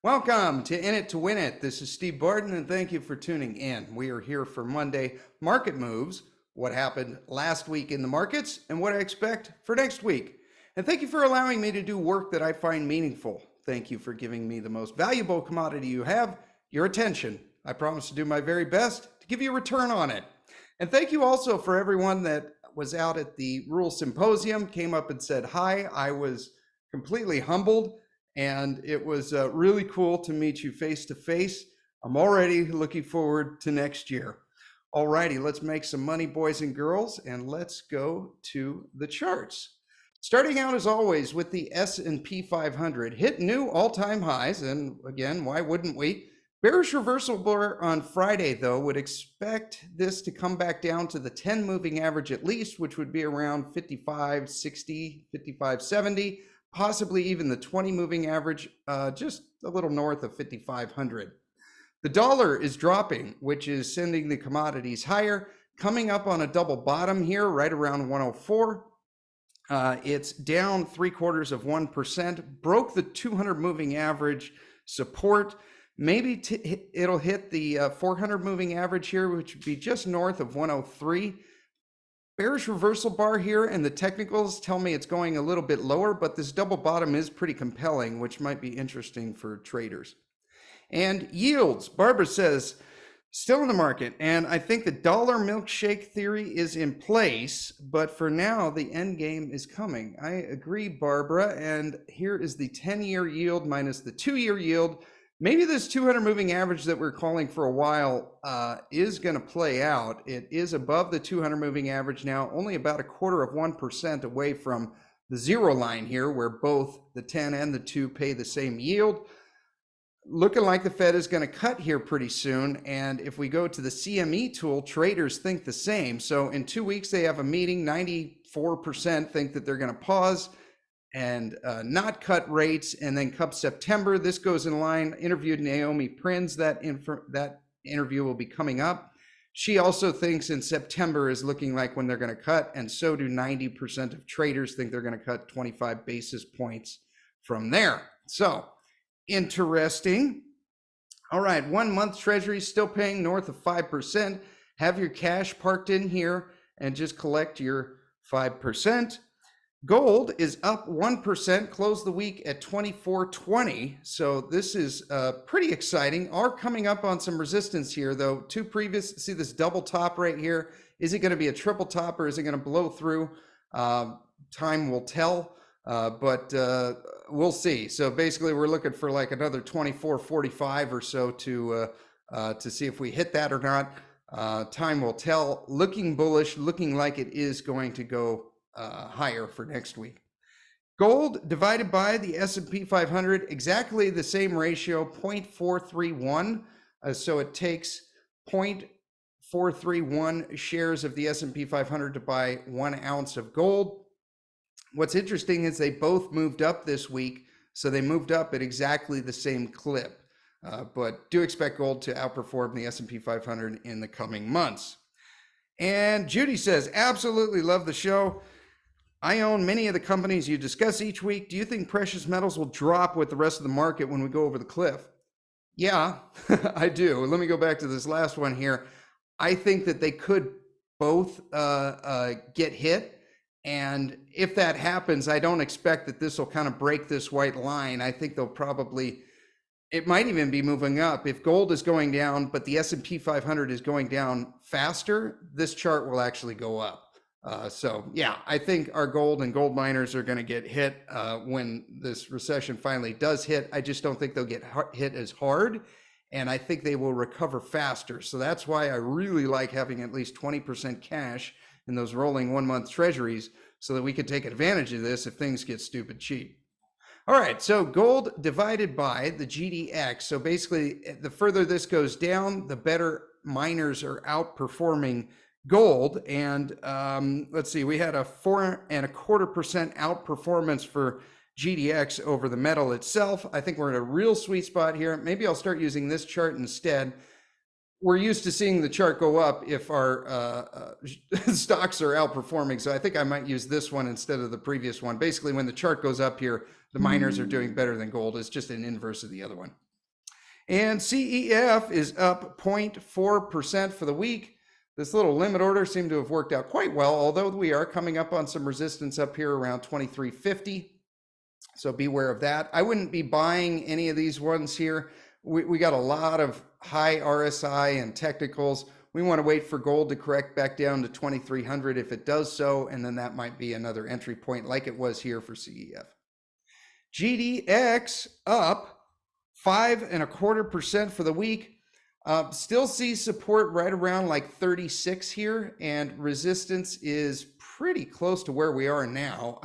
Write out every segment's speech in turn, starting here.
Welcome to In It to Win It. This is Steve Barton, and thank you for tuning in. We are here for Monday Market Moves, what happened last week in the markets, and what I expect for next week. And thank you for allowing me to do work that I find meaningful. Thank you for giving me the most valuable commodity you have, your attention. I promise to do my very best to give you a return on it. And thank you also for everyone that was out at the Rural Symposium, came up and said hi. I was completely humbled. And it was really cool to meet you face to face. I'm already looking forward to next year. All righty, let's make some money, boys and girls, and let's go to the charts. Starting out as always with the S&P 500, hit new all-time highs, and again, why wouldn't we? Bearish reversal bar on Friday, though, would expect this to come back down to the 10 moving average at least, which would be around 55.60, 55.70. Possibly even the 20 moving average, just a little north of 5,500. The dollar is dropping, which is sending the commodities higher, coming up on a double bottom here, right around 104. It's down 0.75%, broke the 200 moving average support. Maybe it'll hit the 400 moving average here, which would be just north of 103. Bearish reversal bar here, and the technicals tell me it's going a little bit lower, but this double bottom is pretty compelling, which might be interesting for traders. And yields, Barbara says, still in the market, and I think the dollar milkshake theory is in place, but for now, the end game is coming. I agree, Barbara, and here is the 10-year yield minus the 2-year yield. Maybe this 200 moving average that we're calling for a while is going to play out. It is above the 200 moving average now, only about 0.25% away from the zero line here, where both the 10 and the 2 pay the same yield. Looking like the Fed is going to cut here pretty soon. And if we go to the CME tool, traders think the same. So in 2 weeks, they have a meeting. 94% think that they're going to pause and not cut rates, and then come September, this goes in line. Interviewed Naomi Prins, that interview will be coming up. She also thinks in September is looking like when they're going to cut, and so do 90% of traders think they're going to cut 25 basis points from there. So interesting. All right, 1 month treasury still paying north of 5%. Have your cash parked in here and just collect your 5%. Gold is up 1%, closed the week at 24.20. So this is pretty exciting. Are coming up on some resistance here, though. Two previous, see this double top right here. Is it going to be a triple top, or is it going to blow through? Time will tell, but we'll see. So basically, we're looking for like another 24.45 or so to see if we hit that or not. Time will tell. Looking bullish, looking like it is going to go higher for next week. Gold divided by the S&P 500, exactly the same ratio, 0.431. So it takes 0.431 shares of the S&P 500 to buy 1 ounce of gold. What's interesting is they both moved up this week, so they moved up at exactly the same clip. But do expect gold to outperform the S&P 500 in the coming months. And Judy says, absolutely love the show. I own many of the companies you discuss each week. Do you think precious metals will drop with the rest of the market when we go over the cliff? Yeah, I do. Let me go back to this last one here. I think that they could both get hit. And if that happens, I don't expect that this will kind of break this white line. I think they'll probably, it might even be moving up. If gold is going down, but the S&P 500 is going down faster, this chart will actually go up. So yeah, I think our gold and gold miners are going to get hit when this recession finally does hit. I just don't think they'll get hit as hard, and I think they will recover faster. So that's why I really like having at least 20% cash in those rolling 1 month treasuries so that we could take advantage of this if things get stupid cheap. All right, so gold divided by the GDX. So basically, the further this goes down, the better miners are outperforming gold. And let's see, we had a 4.25% outperformance for GDX over the metal itself. I think we're in a real sweet spot here. Maybe I'll start using this chart instead. We're used to seeing the chart go up if our stocks are outperforming. So I think I might use this one instead of the previous one. Basically, when the chart goes up here, the miners are doing better than gold. It's just an inverse of the other one. And CEF is up 0.4% for the week. This little limit order seemed to have worked out quite well, although we are coming up on some resistance up here around 2350. So beware of that. I wouldn't be buying any of these ones here. We got a lot of high RSI and technicals. We want to wait for gold to correct back down to 2300 if it does so, and then that might be another entry point like it was here for CEF. GDX up 5.25% for the week. Still see support right around like 36 here, and resistance is pretty close to where we are now.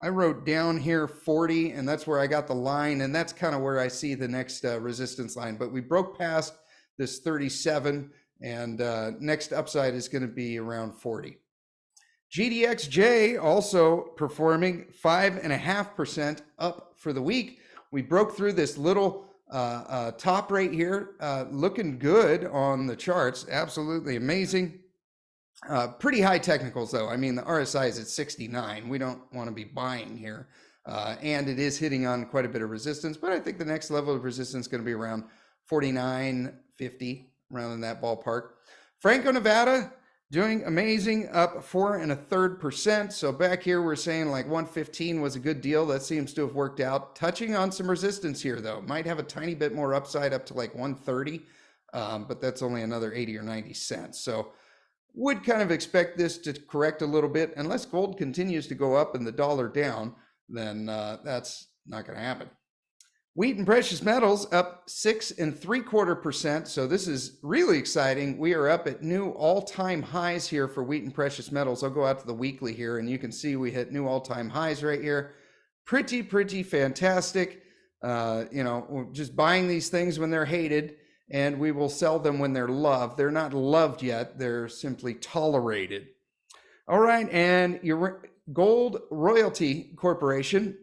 I wrote down here 40, and that's where I got the line, and that's kind of where I see the next resistance line. But we broke past this 37, and next upside is going to be around 40. GDXJ also performing 5.5% up for the week. We broke through this little top right here, looking good on the charts. Absolutely amazing. Pretty high technicals though. I mean, the RSI is at 69. We don't want to be buying here. And it is hitting on quite a bit of resistance, but I think the next level of resistance is going to be around 49.50, around in that ballpark. Franco Nevada doing amazing, up 4.33%. So back here, we're saying like 115 was a good deal. That seems to have worked out. Touching on some resistance here though, might have a tiny bit more upside up to like 130, but that's only another 80 or 90 cents. So would kind of expect this to correct a little bit. Unless gold continues to go up and the dollar down, then that's not going to happen. Wheat and precious metals up 6.75%. So this is really exciting. We are up at new all-time highs here for wheat and precious metals. I'll go out to the weekly here, and you can see we hit new all-time highs right here. Pretty fantastic. You know, just buying these things when they're hated, and we will sell them when they're loved. They're not loved yet. They're simply tolerated. All right, and your Gold Royalty Corporation.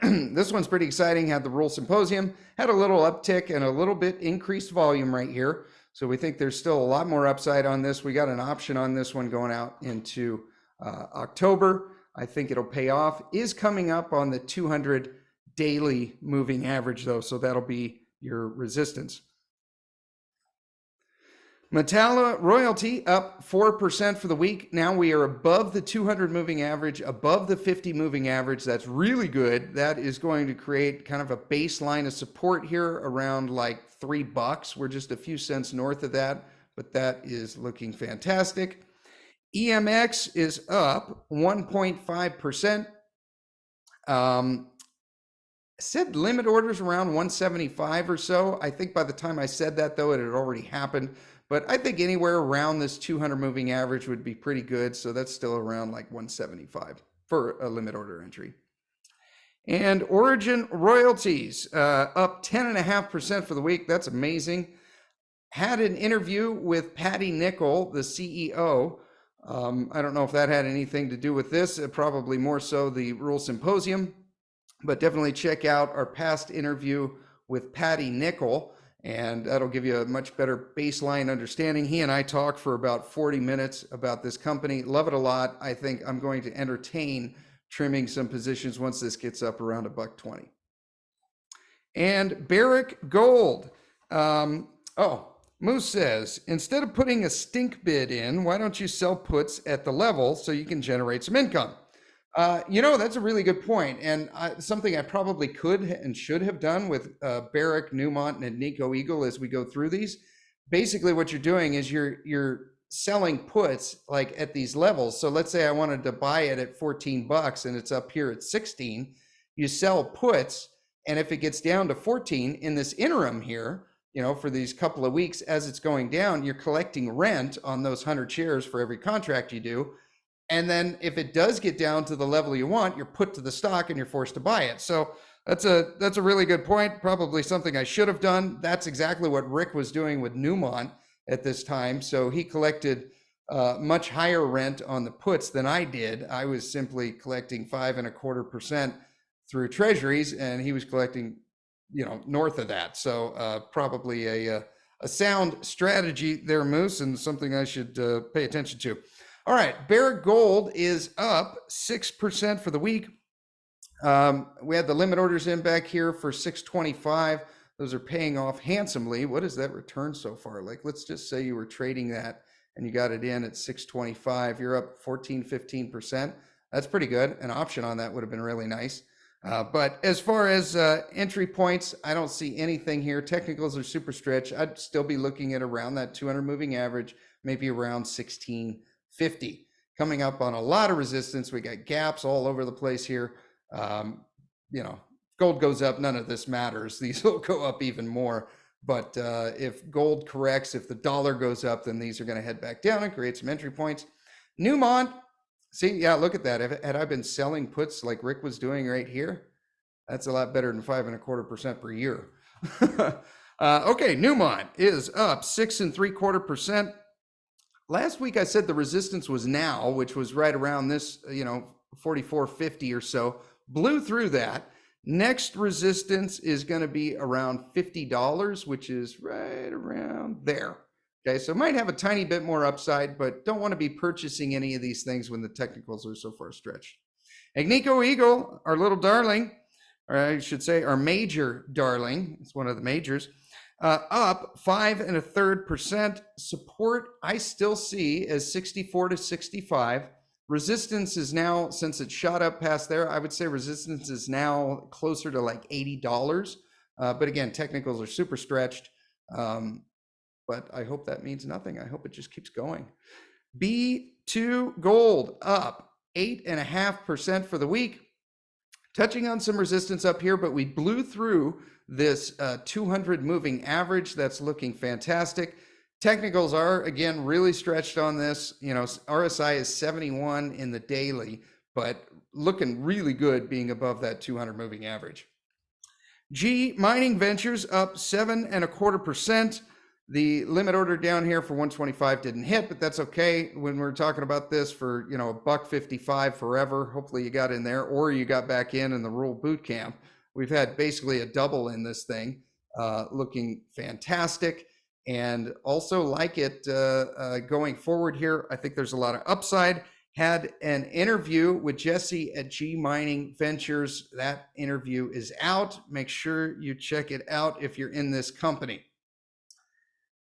This one's pretty exciting. Had the Rural Symposium, had a little uptick and a little bit increased volume right here. So we think there's still a lot more upside on this. We got an option on this one going out into October. I think it'll pay off. Is coming up on the 200 daily moving average though, so that'll be your resistance. Metalla Royalty up 4% for the week. Now we are above the 200 moving average, above the 50 moving average. That's really good. That is going to create kind of a baseline of support here around like $3. We're just a few cents north of that, but that is looking fantastic. EMX is up 1.5%. Said limit orders around 175 or so. I think by the time I said that though, it had already happened. But I think anywhere around this 200 moving average would be pretty good. So that's still around like 175 for a limit order entry. And Origin Royalties up 10.5% for the week. That's amazing. Had an interview with Patty NIKL, the CEO. I don't know if that had anything to do with this, probably more so the Rural Symposium, but definitely check out our past interview with Patty NIKL. And that'll give you a much better baseline understanding. He and I talked for about 40 minutes about this company. Love it a lot. I think I'm going to entertain trimming some positions once this gets up around $1.20. And Barrick Gold. Moose says, instead of putting a stink bid in, why don't you sell puts at the level so you can generate some income? You know, that's a really good point, and something I probably could and should have done with Barrick, Newmont, and Agnico Eagle as we go through these. Basically, what you're doing is you're selling puts like at these levels. So let's say I wanted to buy it at $14 and it's up here at 16. You sell puts, and if it gets down to 14 in this interim here, you know, for these couple of weeks as it's going down, you're collecting rent on those 100 shares for every contract you do. And then if it does get down to the level you want, you're put to the stock and you're forced to buy it. So that's a really good point. Probably something I should have done. That's exactly what Rick was doing with Newmont at this time. So he collected much higher rent on the puts than I did. I was simply collecting 5.25% through treasuries, and he was collecting, you know, north of that. So probably a sound strategy there, Moose, and something I should pay attention to. All right, Barrick Gold is up 6% for the week. We had the limit orders in back here for 625. Those are paying off handsomely. What is that return so far? Like, let's just say you were trading that and you got it in at 625. You're up 14, 15%. That's pretty good. An option on that would have been really nice. But as far as entry points, I don't see anything here. Technicals are super stretched. I'd still be looking at around that 200 moving average, maybe around 1650. Coming up on a lot of resistance. We got gaps all over the place here. You know, gold goes up, none of this matters. These will go up even more. But if gold corrects, if the dollar goes up, then these are going to head back down and create some entry points. Newmont. See, yeah, look at that. Had I been selling puts like Rick was doing right here, that's a lot better than 5.25% per year. Okay, Newmont is up 6.75%. Last week I said the resistance was now, which was right around this, 44.50 or so. Blew through that. Next resistance is going to be around $50, which is right around there. Okay, so might have a tiny bit more upside, but don't want to be purchasing any of these things when the technicals are so far stretched. Agnico Eagle, our little darling, or I should say our major darling, it's one of the majors, up 5.33%. Support I still see as 64 to 65. Resistance is now, since it shot up past there, I would say resistance is now closer to like $80. But again, technicals are super stretched. But I hope that means nothing. I hope it just keeps going. B2 Gold up 8.5% for the week. Touching on some resistance up here, but we blew through this 200 moving average. That's looking fantastic. Technicals are, again, really stretched on this. RSI is 71 in the daily, but looking really good being above that 200 moving average. G Mining Ventures up 7.25%. The limit order down here for 125 didn't hit, but that's okay. When we're talking about this for, $1.55 forever, hopefully you got in there or you got back in the rural boot camp. We've had basically a double in this thing, looking fantastic. And also like it going forward here, I think there's a lot of upside. Had an interview with Jesse at G Mining Ventures. That interview is out. Make sure you check it out if you're in this company.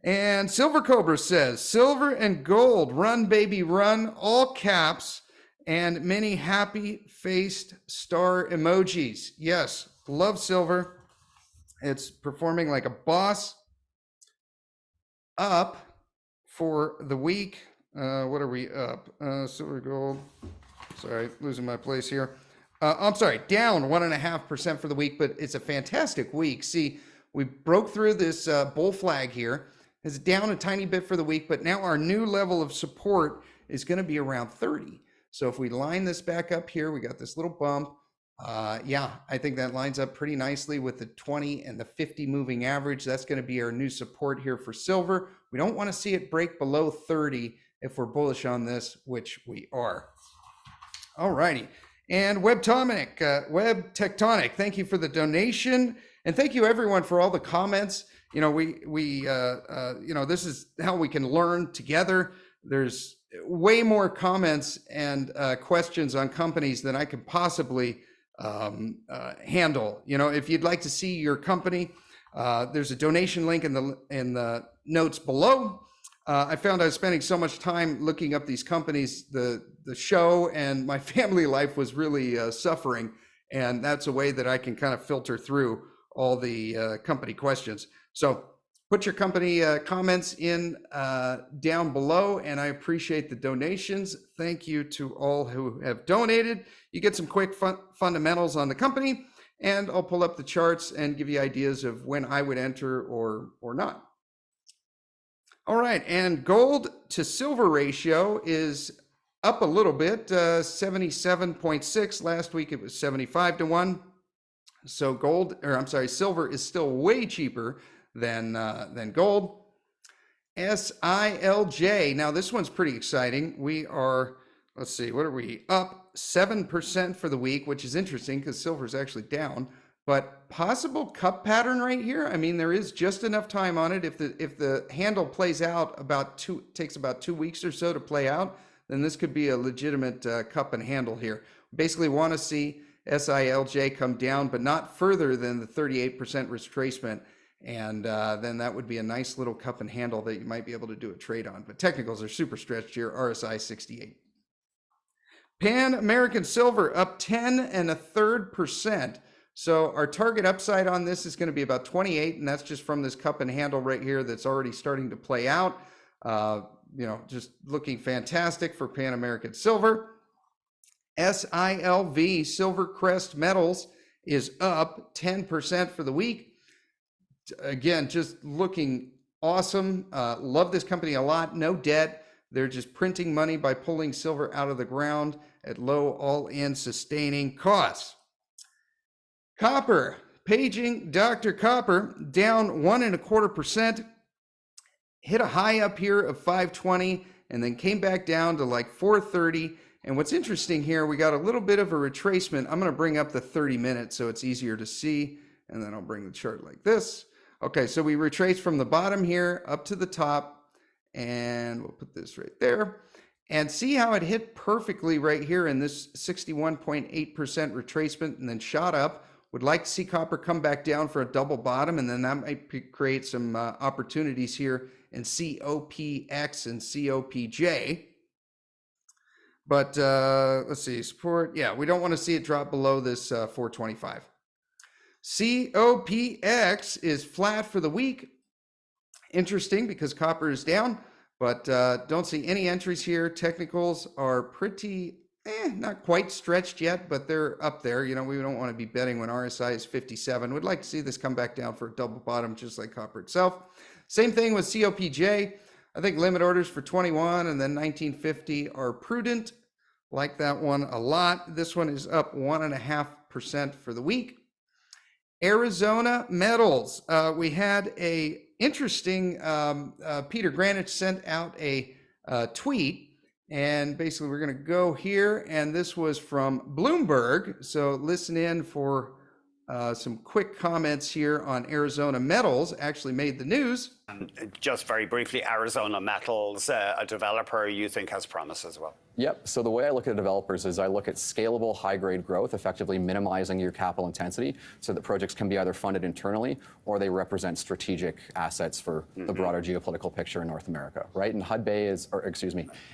And Silver Cobra says, silver and gold, run baby run, all caps, and many happy-faced star emojis. Yes, love silver. It's performing like a boss. Up for the week. What are we up? Silver, gold. Sorry, losing my place here. I'm sorry, down 1.5% for the week, but it's a fantastic week. See, we broke through this bull flag here. It's down a tiny bit for the week, but now our new level of support is going to be around 30. So if we line this back up here, we got this little bump. Yeah, I think that lines up pretty nicely with the 20 and the 50 moving average. That's going to be our new support here for silver. We don't want to see it break below 30 if we're bullish on this, which we are. All righty. And Web Tectonic, thank you for the donation. And thank you everyone for all the comments. This is how we can learn together. There's way more comments and questions on companies than I could possibly handle. If you'd like to see your company, there's a donation link in the notes below. I found I was spending so much time looking up these companies, the show and my family life was really suffering. And that's a way that I can kind of filter through all the company questions. So put your company comments in down below, and I appreciate the donations. Thank you to all who have donated. You get some quick fundamentals on the company, and I'll pull up the charts and give you ideas of when I would enter or not. All right, and gold to silver ratio is up a little bit, 77.6. Last week it was 75 to 1. So silver is still way cheaper than gold. SILJ. Now this one's pretty exciting. We are, let's see, what are we? Up 7% for the week, which is interesting because silver is actually down. But possible cup pattern right here. I mean, there is just enough time on it. If the handle plays out takes about 2 weeks or so to play out, then this could be a legitimate cup and handle here. Basically want to see SILJ come down, but not further than the 38% retracement. And then that would be a nice little cup and handle that you might be able to do a trade on. But technicals are super stretched here. RSI 68. Pan American Silver up 10.33%. So our target upside on this is going to be about 28, and that's just from this cup and handle right here that's already starting to play out. Just looking fantastic for Pan American Silver. SILV, Silvercrest Metals, is up 10% for the week. Again, just looking awesome. Love this company a lot. No debt. They're just printing money by pulling silver out of the ground at low all-in sustaining costs. Copper, paging Dr. Copper, down 1.25%. Hit a high up here of 520 and then came back down to like 430. And what's interesting here, we got a little bit of a retracement. I'm going to bring up the 30 minutes so it's easier to see. And then I'll bring the chart like this. Okay, so we retrace from the bottom here up to the top. And we'll put this right there. And see how it hit perfectly right here in this 61.8% retracement and then shot up. Would like to see copper come back down for a double bottom, and then that might create some opportunities here in COPX and COPJ. But let's see, support. Yeah, we don't want to see it drop below this 425. COPX is flat for the week. Interesting because copper is down, but don't see any entries here. Technicals are pretty, not quite stretched yet, but they're up there. We don't want to be betting when RSI is 57. We'd like to see this come back down for a double bottom, just like copper itself. Same thing with COPJ. I think limit orders for 21 and then 1950 are prudent. Like that one a lot. This one is up 1.5% for the week. Arizona Metals. We had a interesting, Peter Granich sent out a tweet, and basically we're going to go here, and this was from Bloomberg. So listen in for some quick comments here on Arizona Metals. Actually made the news. Just very briefly, Arizona Metals, a developer you think has promise as well? Yep. So the way I look at developers is I look at scalable, high-grade growth, effectively minimizing your capital intensity so that projects can be either funded internally or they represent strategic assets for the broader geopolitical picture in North America, right? And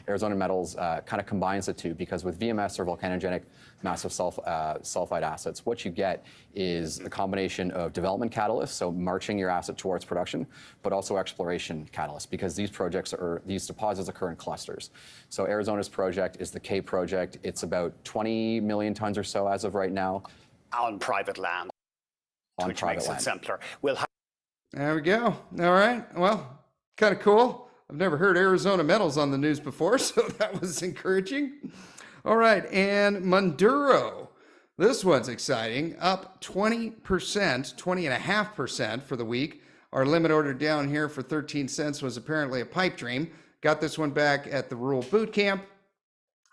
Arizona Metals kind of combines the two, because with VMS or volcanogenic massive sulfide assets, what you get is a combination of development catalysts, so marching your asset towards production, but also exploration catalysts, because these deposits occur in clusters. So Arizona's project is the K project. It's about 20 million tons or so as of right now. On private land, which makes it simpler. There we go. All right. Well, kind of cool. I've never heard Arizona Metals on the news before, so that was encouraging. All right. And Munduro. This one's exciting. Up 20%, 20.5% for the week. Our limit order down here for 13 cents was apparently a pipe dream. Got this one back at the Rural Boot Camp,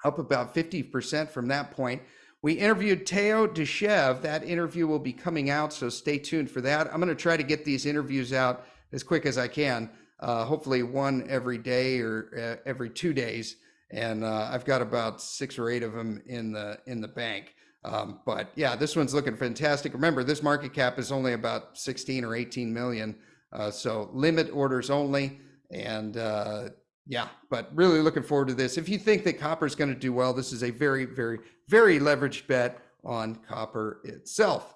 up about 50% from that point. We interviewed Teo Deshev. That interview will be coming out, so stay tuned for that. I'm going to try to get these interviews out as quick as I can, hopefully one every day or every 2 days. And I've got about 6 or 8 of them in the bank. But yeah, this one's looking fantastic. Remember, this market cap is only about 16 or 18 million. So limit orders only. And yeah, but really looking forward to this. If you think that copper is going to do well, this is a very, very, very leveraged bet on copper itself.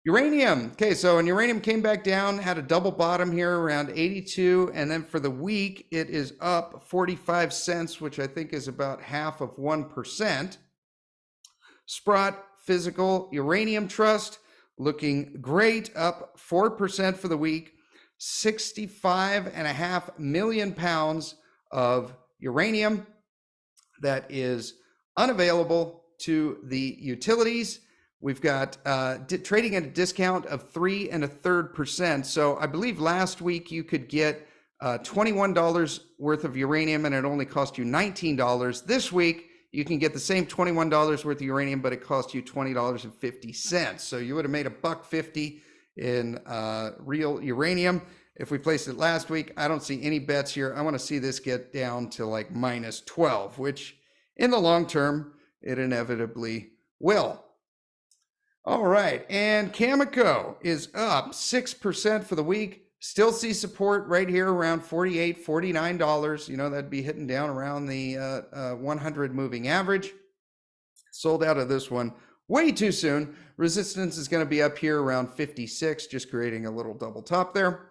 Uranium. Okay, so when uranium came back down, had a double bottom here around 82. And then for the week, it is up 45 cents, which I think is about 0.5%. Sprott Physical Uranium Trust looking great, up 4% for the week. 65.5 million pounds of uranium that is unavailable to the utilities. We've got trading at a discount of 3.33%. So I believe last week you could get $21 worth of uranium and it only cost you $19. This week you can get the same $21 worth of uranium, but it cost you $20.50. So you would have made $1.50 in real uranium. If we placed it last week, I don't see any bets here. I want to see this get down to like -12, which in the long term, it inevitably will. All right, and Cameco is up 6% for the week. Still see support right here around $48, $49. You know, that'd be hitting down around the 100 moving average. Sold out of this one way too soon. Resistance is going to be up here around 56, just creating a little double top there.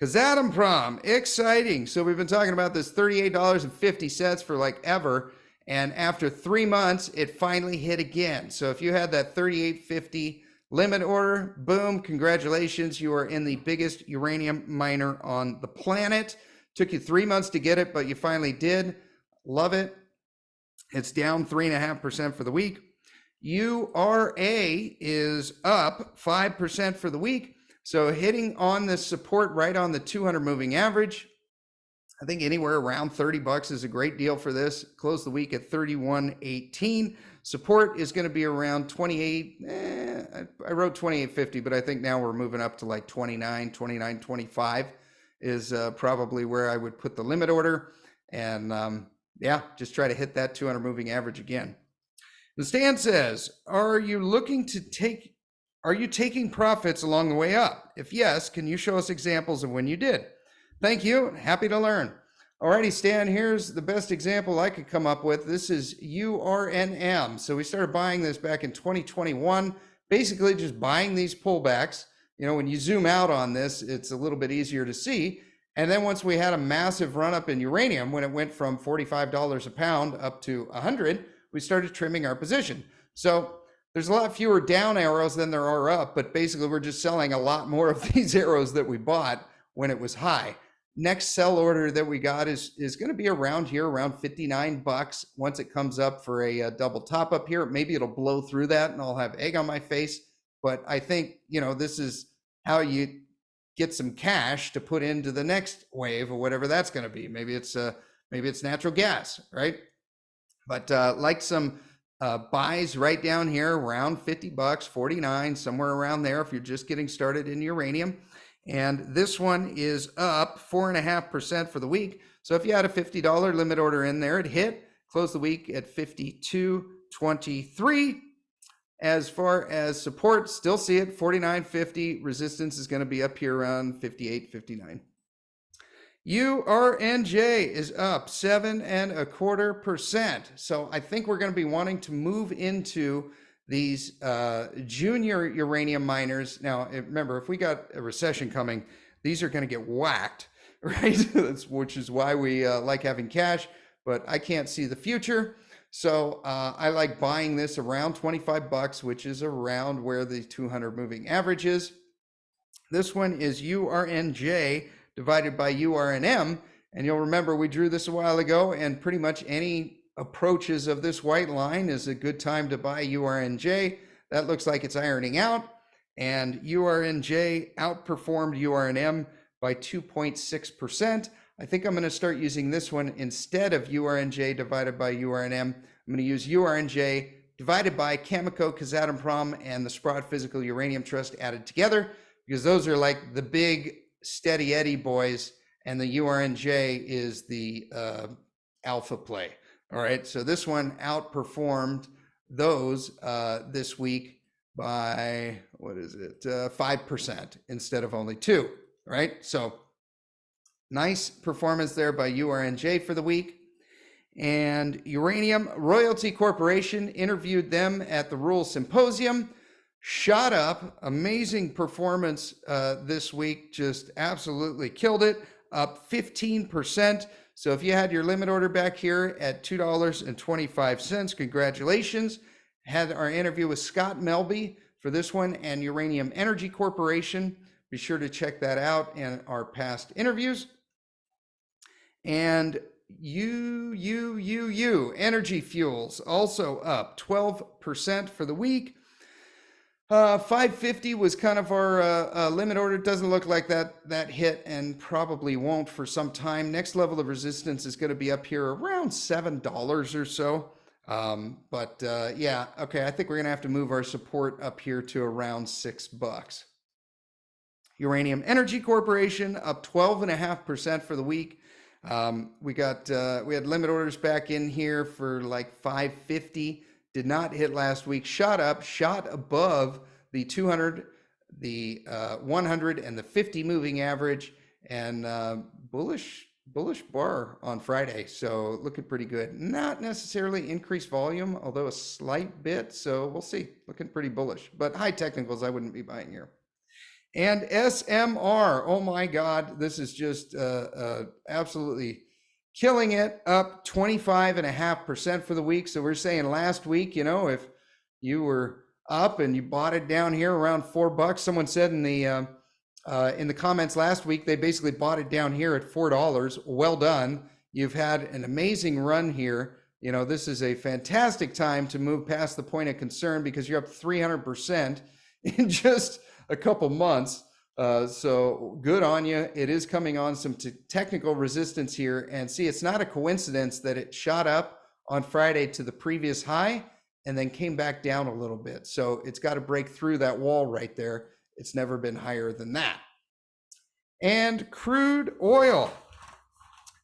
Kazatomprom, exciting. So we've been talking about this $38.50 for like ever. And after 3 months, it finally hit again. So if you had that $38.50 limit order, boom, congratulations. You are in the biggest uranium miner on the planet. Took you 3 months to get it, but you finally did. Love it. It's down 3.5% for the week. URA is up 5% for the week. So hitting on this support right on the 200 moving average. I think anywhere around $30 is a great deal for this. Close the week at 31.18. Support is going to be around 28. I wrote 28.50, but I think now we're moving up to like 29.25 is probably where I would put the limit order. And yeah, just try to hit that 200 moving average again. And Stan says, are you taking profits along the way up? If yes, can you show us examples of when you did? Thank you. Happy to learn. Alrighty, Stan, here's the best example I could come up with. This is URNM. So we started buying this back in 2021, basically just buying these pullbacks. You know, when you zoom out on this, it's a little bit easier to see. And then once we had a massive run up in uranium, when it went from $45 a pound up to 100, we started trimming our position. So there's a lot fewer down arrows than there are up, but basically we're just selling a lot more of these arrows that we bought when it was high. Next sell order that we got is going to be around here, around $59. Once it comes up for a double top up here, maybe it'll blow through that and I'll have egg on my face. But I think, you know, this is how you get some cash to put into the next wave or whatever that's going to be. Maybe it's natural gas, right? But like some buys right down here around $50, 49, somewhere around there if you're just getting started in uranium. And this one is up 4.5% for the week. So if you had a $50 limit order in there, it hit, closed the week at 52.23. As far as support, still see it, 49.50. Resistance is going to be up here around 58.59. URNJ is up 7.25%. So I think we're going to be wanting to move into these junior uranium miners. Now, remember, if we got a recession coming, these are going to get whacked, right? Which is why we like having cash, but I can't see the future. So I like buying this around $25, which is around where the 200 moving average is. This one is URNJ divided by URNM. And you'll remember we drew this a while ago, and pretty much any approaches of this white line is a good time to buy URNJ. That looks like it's ironing out, and URNJ outperformed URNM by 2.6%. I think I'm going to start using this one instead of URNJ divided by URNM. I'm going to use URNJ divided by Cameco, Kazatomprom, and the Sprott Physical Uranium Trust added together, because those are like the big steady Eddie boys, and the URNJ is the alpha play. All right, so this one outperformed those this week by, 5% instead of only 2%, right? So nice performance there by URNJ for the week. And Uranium Royalty Corporation, interviewed them at the Rural Symposium, shot up, amazing performance this week, just absolutely killed it, up 15%. So if you had your limit order back here at $2.25, congratulations. Had our interview with Scott Melby for this one, and Uranium Energy Corporation. Be sure to check that out in our past interviews. And UUUU Energy Fuels also up 12% for the week. 550 was kind of our limit order. Doesn't look like that hit, and probably won't for some time. Next level of resistance is going to be up here around $7 or so. Yeah, okay, I think we're going to have to move our support up here to around $6. Uranium Energy Corporation up 12.5% for the week. We had limit orders back in here for like 550. did not hit last week, shot above the 200, the 100 and the 50 moving average, and bullish bar on Friday. So looking pretty good. Not necessarily increased volume, although a slight bit. So we'll see. Looking pretty bullish, but high technicals I wouldn't be buying here. And SMR, oh my God, this is just absolutely killing it, up 25.5% for the week. So we're saying last week, you know, if you were up and you bought it down here around $4, someone said in the comments last week, they basically bought it down here at $4. Well done. You've had an amazing run here. You know, this is a fantastic time to move past the point of concern because you're up 300% in just a couple months. So good on you. It is coming on some technical resistance here, and see, it's not a coincidence that it shot up on Friday to the previous high and then came back down a little bit. So it's got to break through that wall right there. It's never been higher than that. And crude oil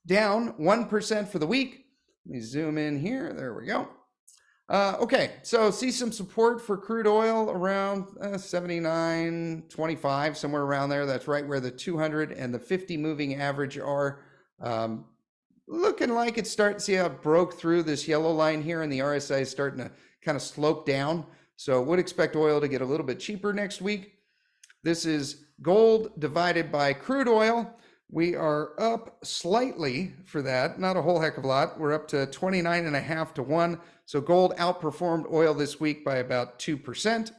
down 1% for the week. Let me zoom in here. There we go. Okay, so see some support for crude oil around 79.25, somewhere around there. That's right where the 200 and the 50 moving average are. Looking like it's starting to see how it broke through this yellow line here, and the RSI is starting to kind of slope down. So would expect oil to get a little bit cheaper next week. This is gold divided by crude oil. We are up slightly for that, not a whole heck of a lot. We're up to 29.5 to 1. So gold outperformed oil this week by about 2%.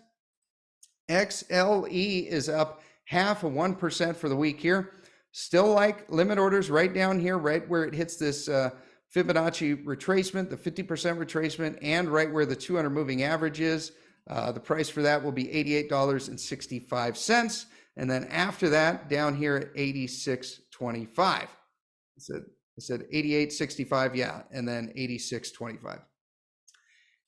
XLE is up 0.5% for the week here. Still like limit orders right down here, right where it hits this Fibonacci retracement, the 50% retracement, and right where the 200 moving average is. The price for that will be $88.65. And then after that, down here at 86.25. I said 88.65, yeah, and then 86.25.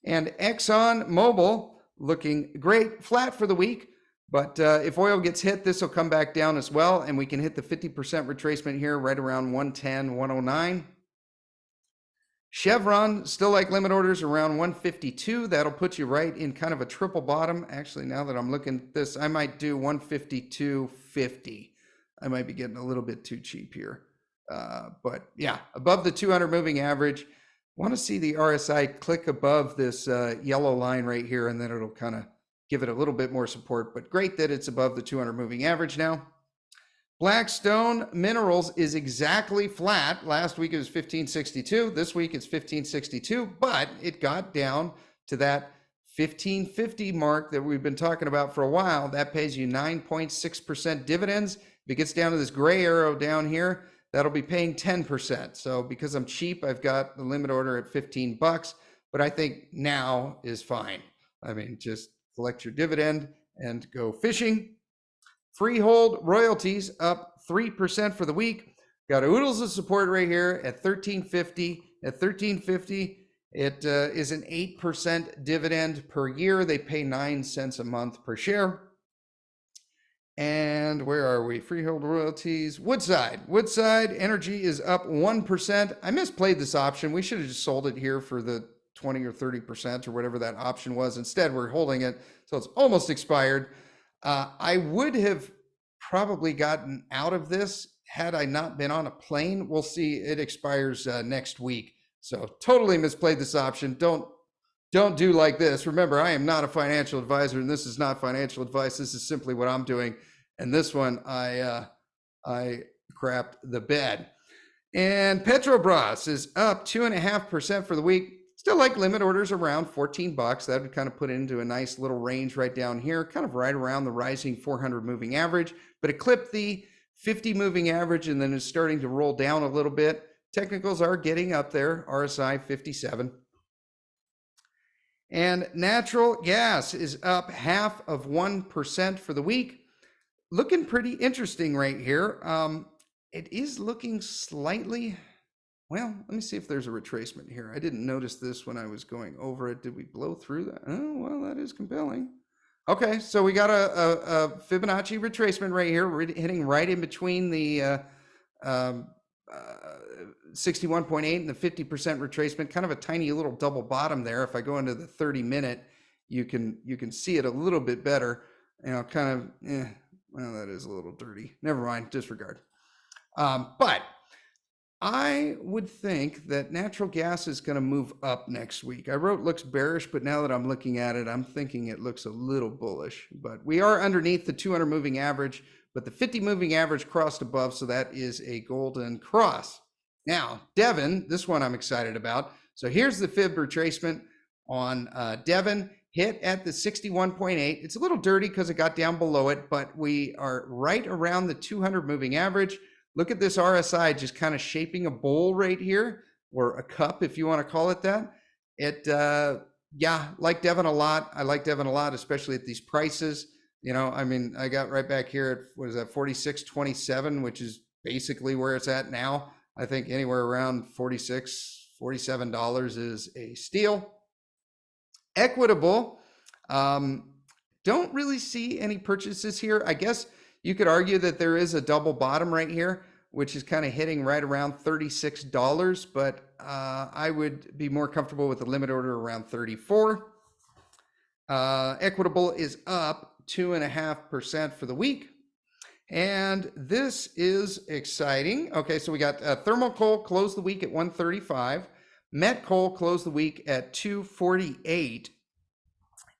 And Exxon Mobil looking great, flat for the week. But if oil gets hit, this will come back down as well, and we can hit the 50% retracement here right around 110, 109. Chevron, still like limit orders around 152. That'll put you right in kind of a triple bottom. Actually, now that I'm looking at this, I might do 152.50. I might be getting a little bit too cheap here. But yeah, above the 200 moving average. Want to see the RSI click above this yellow line right here, and then it'll kind of give it a little bit more support. But great that it's above the 200 moving average now. Blackstone Minerals is exactly flat. Last week it was 1562. This week it's 1562, but it got down to that 1550 mark that we've been talking about for a while. That pays you 9.6% dividends. If it gets down to this gray arrow down here, that'll be paying 10%. So because I'm cheap, I've got the limit order at $15, but I think now is fine. I mean, just collect your dividend and go fishing. Freehold royalties up 3% for the week. Got oodles of support right here at 1350. At 1350, it is an 8% dividend per year. They pay 9 cents a month per share. And where are we? Freehold royalties. Woodside Energy is up 1%. I misplayed this option. We should have just sold it here for the 20 or 30% or whatever that option was. Instead, we're holding it, so it's almost expired. I would have probably gotten out of this had I not been on a plane. We'll see. It expires next week. So totally misplayed this option. Don't do like this. Remember, I am not a financial advisor, and this is not financial advice. This is simply what I'm doing. And this one, I crapped the bed. And Petrobras is up 2.5% for the week. Still like limit orders around $14. That would kind of put it into a nice little range right down here, kind of right around the rising 400 moving average, but it clipped the 50 moving average and then is starting to roll down a little bit. Technicals are getting up there, RSI 57. And natural gas is up 0.5% for the week. Looking pretty interesting right here. It is looking slightly, well, let me see if there's a retracement here. I didn't notice this when I was going over it. Did we blow through that? Oh, well, that is compelling. Okay, so we got a Fibonacci retracement right here. We're hitting right in between the 61.8 and the 50% retracement, kind of a tiny little double bottom there. If I go into the 30-minute, you can see it a little bit better. You know, kind of, well, that is a little dirty. Never mind, disregard. But I would think that natural gas is going to move up next week. I wrote looks bearish, but now that I'm looking at it, I'm thinking it looks a little bullish. But we are underneath the 200 moving average, but the 50 moving average crossed above, so that is a golden cross. Now, Devon, this one I'm excited about. So here's the fib retracement on Devon, hit at the 61.8. It's a little dirty because it got down below it, but we are right around the 200 moving average. Look at this RSI just kind of shaping a bowl right here, or a cup if you want to call it that. It, yeah, like Devon a lot. I like Devon a lot, especially at these prices. You know, I mean, I got right back here at, what is that, 46.27, which is basically where it's at now. I think anywhere around $46, $47 is a steal. Equitable, don't really see any purchases here. I guess you could argue that there is a double bottom right here, which is kind of hitting right around $36, but I would be more comfortable with the limit order around 34. Equitable is up 2.5% for the week. And this is exciting. Okay, so we got thermal coal closed the week at 135. Met coal closed the week at 248.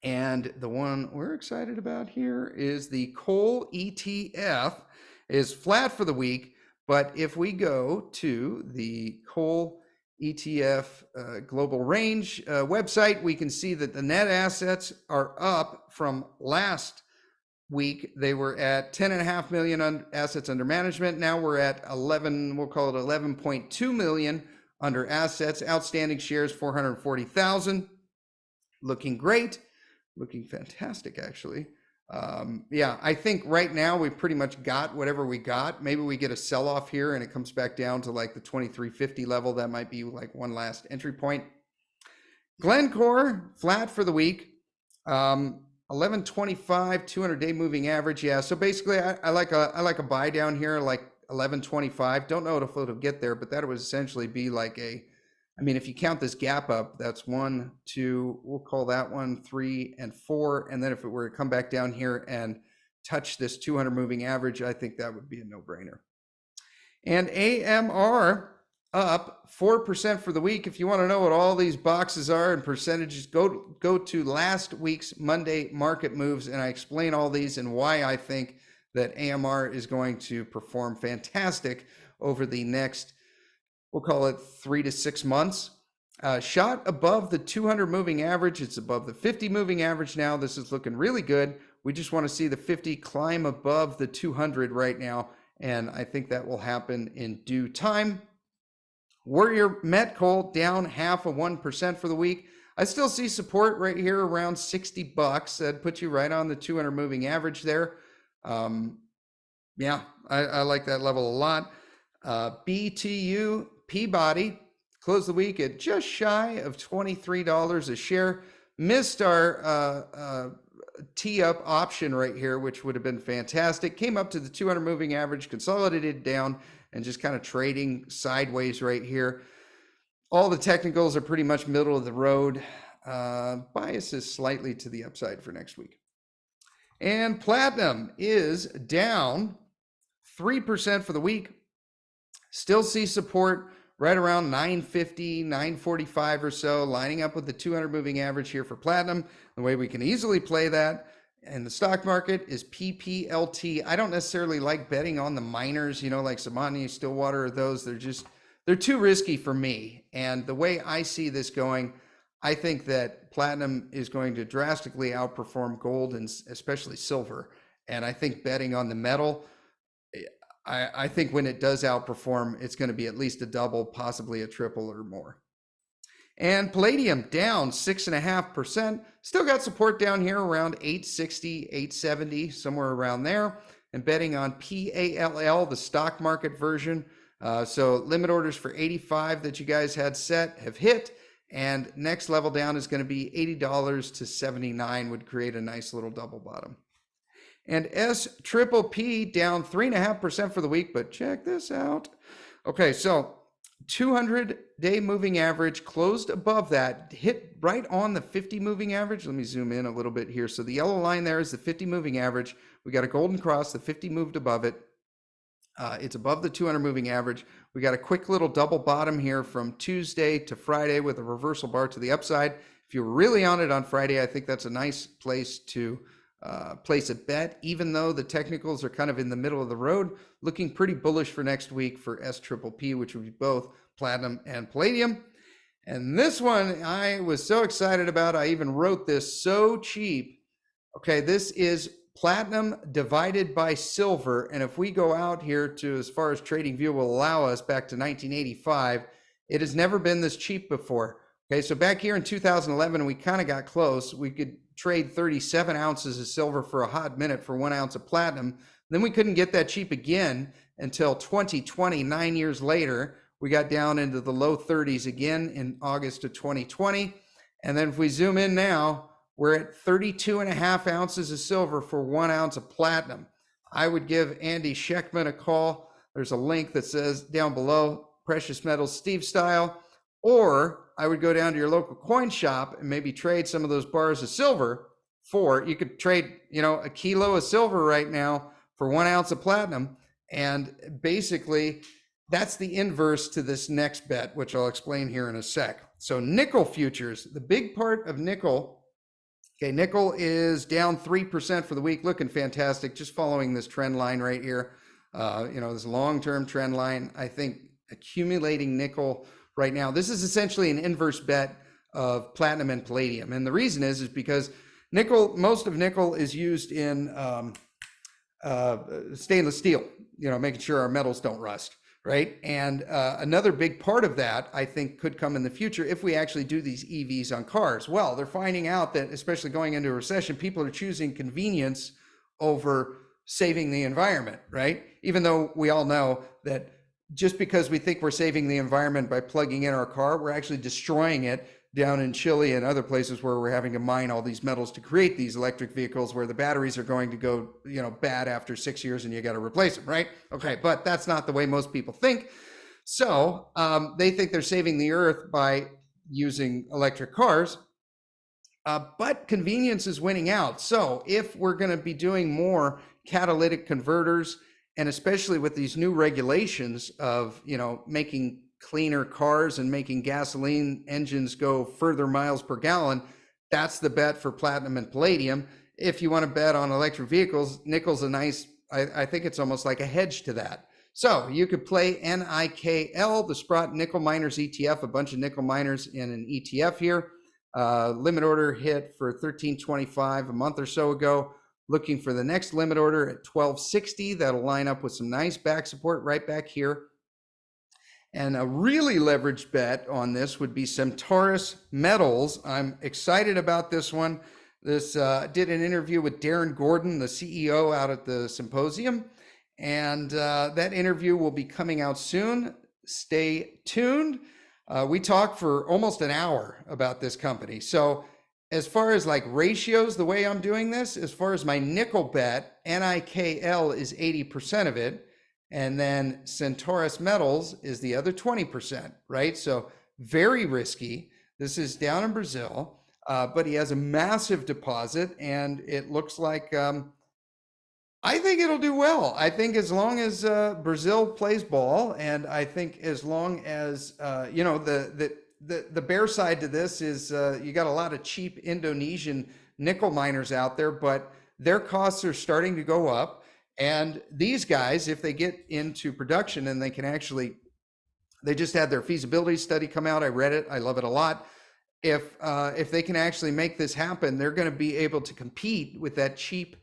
And the one we're excited about here is the coal ETF is flat for the week. But if we go to the coal ETF global range website, we can see that the net assets are up from last week. They were at 10.5 million assets under management. Now we're at 11, we'll call it 11.2 million under assets. Outstanding shares 440,000. Looking great. Looking fantastic, actually. Yeah, I think right now we pretty much got whatever we got. Maybe we get a sell-off here and it comes back down to like the 2350 level. That might be like one last entry point. Glencore, flat for the week. 1125, 200-day moving average. Yeah, so basically I like a buy down here, like 1125. Don't know if it'll get there, but that would essentially be like a, I mean, if you count this gap up, that's 1, 2, we'll call that 1, 3, and 4. And then if it were to come back down here and touch this 200 moving average, I think that would be a no-brainer. And AMR up 4% for the week. If you want to know what all these boxes are and percentages, go to last week's Monday market moves, and I explain all these and why I think that AMR is going to perform fantastic over the next, we'll call it 3 to 6 months. Shot above the 200 moving average. It's above the 50 moving average now. This is looking really good. We just want to see the 50 climb above the 200 right now, and I think that will happen in due time. Warrior Met Coal down 0.5% for the week. I still see support right here around $60. That puts you right on the 200 moving average there. Yeah, I like that level a lot. BTU Peabody closed the week at just shy of $23 a share. Missed our tee-up option right here, which would have been fantastic. Came up to the 200 moving average, consolidated down, and just kind of trading sideways right here. All the technicals are pretty much middle of the road. Bias is slightly to the upside for next week. And platinum is down 3% for the week. Still see support right around 950, 945 or so, lining up with the 200 moving average here for platinum. The way we can easily play that in the stock market is PPLT. I don't necessarily like betting on the miners, you know, like Samani, Stillwater, or those. They're too risky for me. And the way I see this going, I think that platinum is going to drastically outperform gold and especially silver. And I think betting on the metal, I think when it does outperform, it's going to be at least a double, possibly a triple or more. And palladium down 6.5%. Still got support down here around 860, 870, somewhere around there. And betting on PALL, the stock market version. So limit orders for 85 that you guys had set have hit. And next level down is going to be $80 to 79, would create a nice little double bottom. And SPPP down 3.5% for the week, but check this out. Okay, so 200-day moving average closed above that, hit right on the 50 moving average. Let me zoom in a little bit here. So the yellow line there is the 50 moving average. We got a golden cross, the 50 moved above it. It's above the 200 moving average. We got a quick little double bottom here from Tuesday to Friday with a reversal bar to the upside. If you're really on it on Friday, I think that's a nice place to place a bet, even though the technicals are kind of in the middle of the road, looking pretty bullish for next week for SPPP, which would be both platinum and palladium. And this one I was so excited about, I even wrote this, so cheap. Okay, this is platinum divided by silver. And if we go out here to as far as TradingView will allow us back to 1985, it has never been this cheap before. Okay, so back here in 2011, we kind of got close. We could trade 37 ounces of silver for a hot minute for 1 ounce of platinum. Then we couldn't get that cheap again until 2020, 9 years later. We got down into the low 30s again in August of 2020. And then if we zoom in now, we're at 32.5 ounces of silver for 1 ounce of platinum. I would give Andy Scheckman a call. There's a link that says down below, Precious Metals Steve style. Or I would go down to your local coin shop and maybe trade some of those bars of silver for, you could trade, a kilo of silver right now for 1 ounce of platinum. And basically, that's the inverse to this next bet, which I'll explain here in a sec. So nickel futures, the big part of nickel. Okay, nickel is down 3% for the week, looking fantastic, just following this trend line right here. This long-term trend line. I think accumulating nickel right now, this is essentially an inverse bet of platinum and palladium. And the reason is because nickel, most of nickel is used in stainless steel, making sure our metals don't rust. Right. And another big part of that, I think, could come in the future if we actually do these EVs on cars. Well, they're finding out that, especially going into a recession, people are choosing convenience over saving the environment. Right. Even though we all know that just because we think we're saving the environment by plugging in our car, we're actually destroying it down in Chile and other places where we're having to mine all these metals to create these electric vehicles where the batteries are going to go, bad after 6 years and you got to replace them, right? Okay, but that's not the way most people think. So they think they're saving the earth by using electric cars, but convenience is winning out. So if we're going to be doing more catalytic converters, and especially with these new regulations of, making cleaner cars and making gasoline engines go further miles per gallon, that's the bet for platinum and palladium. If you want to bet on electric vehicles, nickel's a nice, I think it's almost like a hedge to that. So you could play NIKL, the Sprott Nickel Miners ETF, a bunch of nickel miners in an ETF here. Limit order hit for 1325 a month or so ago. Looking for the next limit order at 1260. That'll line up with some nice back support right back here. And a really leveraged bet on this would be Centaurus Metals. I'm excited about this one. This did an interview with Darren Gordon, the CEO, out at the symposium. And that interview will be coming out soon. Stay tuned. We talked for almost an hour about this company. So as far as like ratios, the way I'm doing this, as far as my nickel bet, NIKL is 80% of it. And then Centaurus Metals is the other 20%, right? So very risky. This is down in Brazil, but he has a massive deposit and it looks like, I think it'll do well. I think as long as Brazil plays ball, and I think as long as, the bear side to this is you got a lot of cheap Indonesian nickel miners out there, but their costs are starting to go up. And these guys, if they get into production and they can actually, they just had their feasibility study come out. I read it. I love it a lot. If they can actually make this happen, they're going to be able to compete with that cheap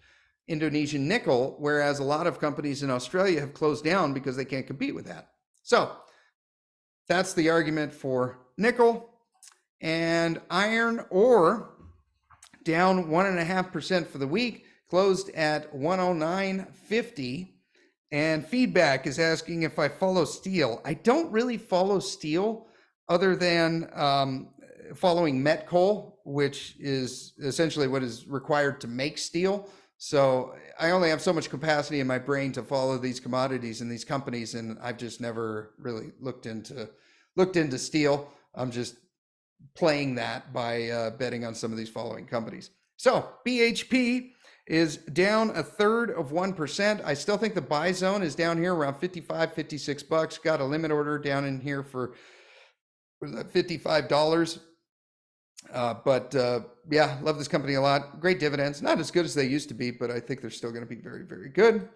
Indonesian nickel, whereas a lot of companies in Australia have closed down because they can't compete with that. So that's the argument for nickel. And iron ore down 1.5% for the week. Closed at 109.50, and feedback is asking if I follow steel. I don't really follow steel other than following met coal, which is essentially what is required to make steel. So I only have so much capacity in my brain to follow these commodities and these companies, and I've just never really looked into steel. I'm just playing that by betting on some of these following companies. So BHP is down 1/3 of 1%. I still think the buy zone is down here around 55, 56 bucks. Got a limit order down in here for $55. Yeah, love this company a lot. Great dividends, not as good as they used to be, but I think they're still going to be very, very good.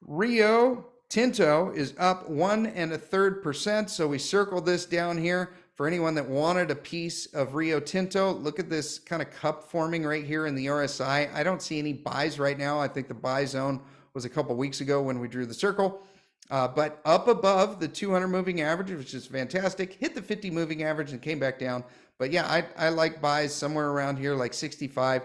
Rio Tinto is up 1 1/3%. So we circled this down here for anyone that wanted a piece of Rio Tinto. Look at this kind of cup forming right here in the RSI. I don't see any buys right now. I think the buy zone was a couple weeks ago when we drew the circle. But up above the 200 moving average, which is fantastic. Hit the 50 moving average and came back down. But yeah, I like buys somewhere around here, like 65.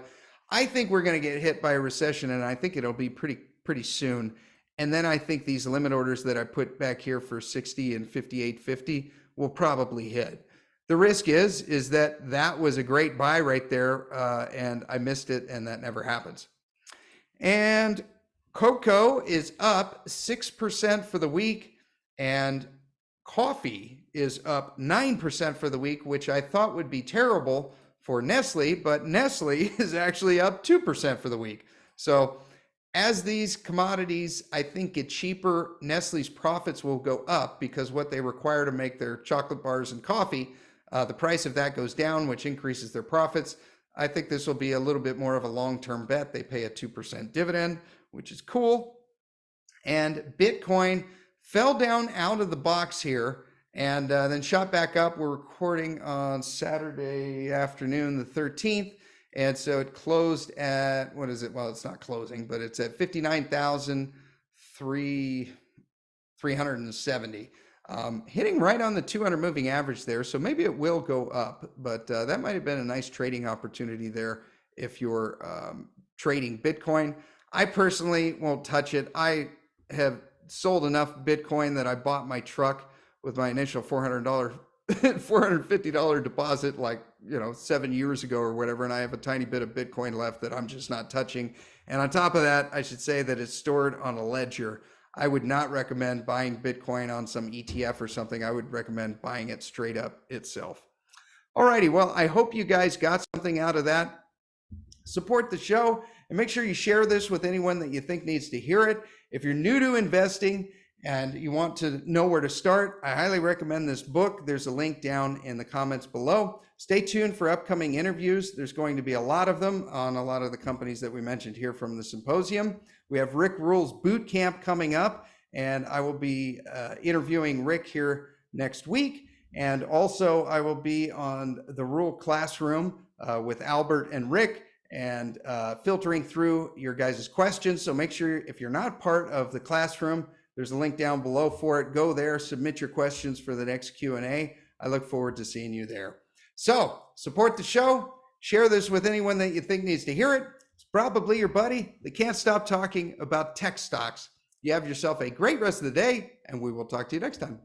I think we're going to get hit by a recession, and I think it'll be pretty soon. And then I think these limit orders that I put back here for 60 and 58.50 will probably hit. The risk is that was a great buy right there, and I missed it, and that never happens. And cocoa is up 6% for the week, and coffee is up 9% for the week, which I thought would be terrible for Nestle, but Nestle is actually up 2% for the week. So as these commodities, I think, get cheaper, Nestle's profits will go up because what they require to make their chocolate bars and coffee, the price of that goes down, which increases their profits. I think this will be a little bit more of a long-term bet. They pay a 2% dividend, which is cool. And Bitcoin fell down out of the box here and then shot back up. We're recording on Saturday afternoon, the 13th. And so it closed at, what is it? Well, it's not closing, but it's at 59,370. Hitting right on the 200 moving average there. So maybe it will go up, but that might have been a nice trading opportunity there if you're trading Bitcoin. I personally won't touch it. I have sold enough Bitcoin that I bought my truck with my initial $450 deposit, like, 7 years ago or whatever. And I have a tiny bit of Bitcoin left that I'm just not touching. And on top of that, I should say that it's stored on a ledger. I would not recommend buying Bitcoin on some ETF or something. I would recommend buying it straight up itself. Alrighty, well, I hope you guys got something out of that. Support the show and make sure you share this with anyone that you think needs to hear it. If you're new to investing and you want to know where to start, I highly recommend this book. There's a link down in the comments below. Stay tuned for upcoming interviews. There's going to be a lot of them on a lot of the companies that we mentioned here from the symposium. We have Rick Rule's boot camp coming up, and I will be interviewing Rick here next week. And also I will be on the Rule Classroom with Albert and Rick, and filtering through your guys' questions. So make sure, if you're not part of the classroom, there's a link down below for it. Go there, submit your questions for the next Q&A. I look forward to seeing you there. So support the show, share this with anyone that you think needs to hear it. It's probably your buddy that can't stop talking about tech stocks. You have yourself a great rest of the day, and we will talk to you next time.